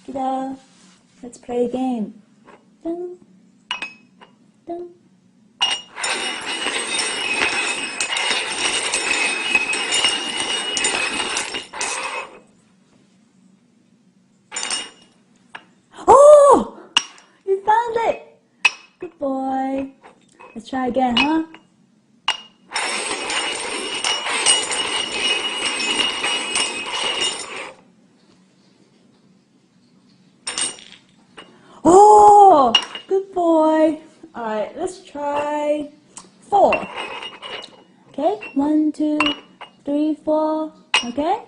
Kiddo, let's play a game. Dun, dun. Oh! You found it! Good boy. Let's try again, huh? Oh! Good boy. Alright, let's try 4. Okay, 1, 2, 3, 4. Okay?